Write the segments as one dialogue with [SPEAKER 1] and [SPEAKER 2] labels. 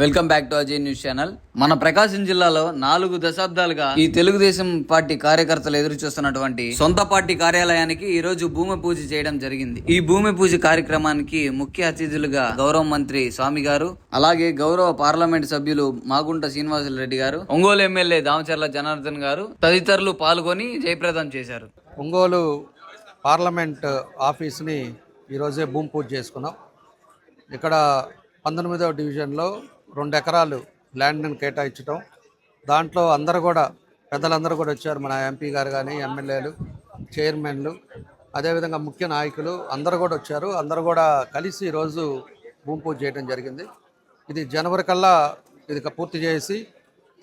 [SPEAKER 1] Welcome back to Ajay news channel. మన ప్రకాశం జిల్లాలో 4 దశాబ్దాలుగా ఈ తెలుగుదేశం పార్టీ కార్యకర్తలు ఎదురు చూస్తున్నటువంటి సొంత పార్టీ కార్యాలయానికి ఈ రోజు భూమి పూజ చేయడం జరిగింది. ఈ భూమి పూజ కార్యక్రమానికి ముఖ్య అతిథులుగా గౌరవ మంత్రి స్వామి గారు, అలాగే గౌరవ పార్లమెంట్ సభ్యులు మాగుంట శ్రీనివాసులు గారు, ఒంగోలు ఎమ్మెల్యే దామచర్ల జనార్దన్ గారు తదితరులు పాల్గొని జయప్రదం చేశారు.
[SPEAKER 2] ఒంగోలు పార్లమెంట్ ఆఫీస్ని ఈరోజే భూమి పూజ చేసుకున్నాం. ఇక్కడ 19వ డివిజన్లో 2 ఎకరాలు ల్యాండ్ని కేటాయించడం, దాంట్లో అందరూ కూడా పెద్దలందరూ కూడా వచ్చారు. మన ఎంపీ గారు కానీ, ఎమ్మెల్యేలు, చైర్మన్లు, అదేవిధంగా ముఖ్య నాయకులు అందరూ కూడా వచ్చారు. అందరూ కూడా కలిసి ఈరోజు భూమి పూజ చేయడం జరిగింది. ఇది జనవరి కల్లా ఇది పూర్తి చేసి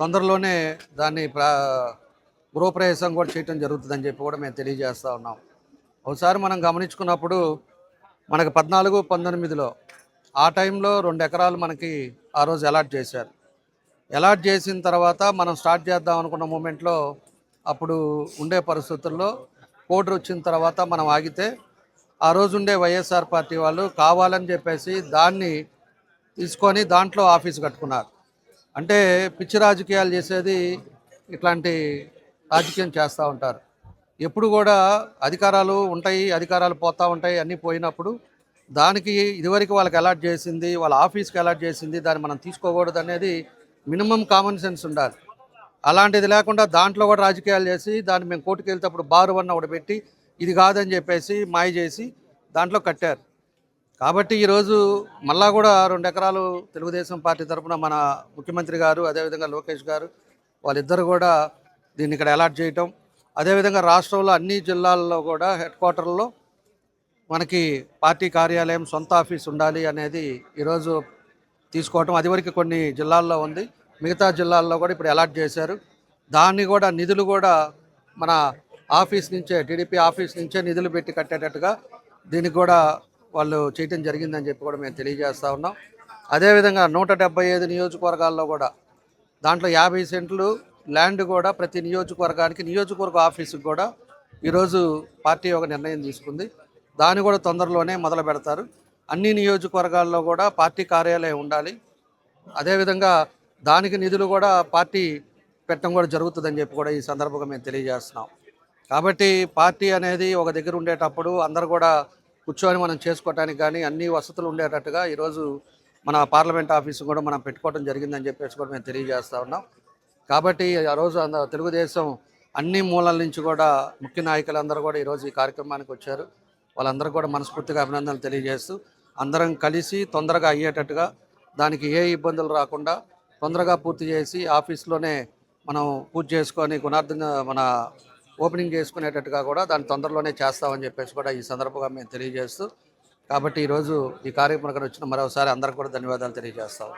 [SPEAKER 2] తొందరలోనే దాన్ని గృహప్రవేశం కూడా చేయడం జరుగుతుందని చెప్పి కూడా మేము తెలియజేస్తూ ఉన్నాం. ఒకసారి మనం గమనించుకున్నప్పుడు మనకు 14-19లో ఆ టైంలో 2 ఎకరాలు మనకి ఆ రోజు అలాట్ చేశారు. అలాట్ చేసిన తర్వాత మనం స్టార్ట్ చేద్దాం అనుకున్న మూమెంట్లో అప్పుడు ఉండే పరిస్థితుల్లో కోడ్ వచ్చిన తర్వాత మనం ఆగితే ఆ రోజు ఉండే వైఎస్ఆర్ పార్టీ వాళ్ళు కావాలని చెప్పేసి దాన్ని తీసుకొని దాంట్లో ఆఫీస్ కట్టుకున్నారు. అంటే పిచ్చి రాజకీయాలు చేసేది ఇట్లాంటి రాజకీయం చేస్తూ ఉంటారు. ఎప్పుడు కూడా అధికారాలు ఉంటాయి, అధికారాలు పోతూ ఉంటాయి. అన్నీ పోయినప్పుడు దానికి ఇదివరకు వాళ్ళకి అలాట్ చేసింది, వాళ్ళ ఆఫీస్కి అలాట్ చేసింది, దాన్ని మనం తీసుకోకూడదు అనేది మినిమం కామన్ సెన్స్ ఉండాలి. అలాంటిది లేకుండా దాంట్లో కూడా రాజకీయాలు చేసి దాన్ని మేము కోర్టుకు వెళ్తేప్పుడు బారు వన్న ఒకటి పెట్టి ఇది కాదని చెప్పేసి మాయ చేసి దాంట్లో కట్టారు. కాబట్టి ఈరోజు మళ్ళా కూడా 2 ఎకరాలు తెలుగుదేశం పార్టీ తరఫున మన ముఖ్యమంత్రి గారు, అదేవిధంగా లోకేష్ గారు వాళ్ళిద్దరు కూడా దీన్ని ఇక్కడ అలాట్ చేయటం, అదేవిధంగా రాష్ట్రంలో అన్ని జిల్లాల్లో కూడా హెడ్ క్వార్టర్లో మనకి పార్టీ కార్యాలయం సొంత ఆఫీస్ ఉండాలి అనేది ఈరోజు తీసుకోవటం. అదివరకు కొన్ని జిల్లాల్లో ఉంది, మిగతా జిల్లాల్లో కూడా ఇప్పుడు అలాట్ చేశారు. దాన్ని కూడా నిధులు కూడా మన ఆఫీస్ నుంచే, టీడీపీ ఆఫీస్ నుంచే నిధులు పెట్టి కట్టేటట్టుగా దీనికి కూడా వాళ్ళు చేయటం జరిగిందని చెప్పి కూడా మేము తెలియజేస్తూ ఉన్నాం. అదేవిధంగా 175 నియోజకవర్గాల్లో కూడా దాంట్లో 50 సెంట్లు ల్యాండ్ కూడా ప్రతి నియోజకవర్గానికి, నియోజకవర్గ ఆఫీసుకు కూడా ఈరోజు పార్టీ ఒక నిర్ణయం తీసుకుంది. దాన్ని కూడా తొందరలోనే మొదలు పెడతారు. అన్ని నియోజకవర్గాల్లో కూడా పార్టీ కార్యాలయం ఉండాలి. అదేవిధంగా దానికి నిధులు కూడా పార్టీ పెట్టడం కూడా జరుగుతుందని చెప్పి కూడా ఈ సందర్భంగా మేము తెలియజేస్తున్నాం. కాబట్టి పార్టీ అనేది ఒక దగ్గర ఉండేటప్పుడు అందరూ కూడా కూర్చొని మనం చేసుకోవటానికి కానీ అన్ని వసతులు ఉండేటట్టుగా ఈరోజు మన పార్లమెంట్ ఆఫీసు కూడా మనం పెట్టుకోవడం జరిగిందని చెప్పేసి కూడా మేము తెలియజేస్తూ ఉన్నాం. కాబట్టి ఆ రోజు తెలుగుదేశం అన్ని మూలల నుంచి కూడా ముఖ్య నాయకులందరూ కూడా ఈరోజు ఈ కార్యక్రమానికి వచ్చారు. వాళ్ళందరూ కూడా మనస్ఫూర్తిగా అభినందనలు తెలియజేస్తూ అందరం కలిసి తొందరగా అయ్యేటట్టుగా, దానికి ఏ ఇబ్బందులు రాకుండా తొందరగా పూర్తి చేసి ఆఫీస్లోనే మనం పూజ చేసుకొని మన ఓపెనింగ్ చేసుకునేటట్టుగా కూడా దాన్ని తొందరలోనే చేస్తామని చెప్పేసి కూడా ఈ సందర్భంగా మేము తెలియజేస్తూ, కాబట్టి ఈరోజు ఈ కార్యక్రమానికి వచ్చిన మరోసారి అందరికీ కూడా ధన్యవాదాలు తెలియజేస్తాం.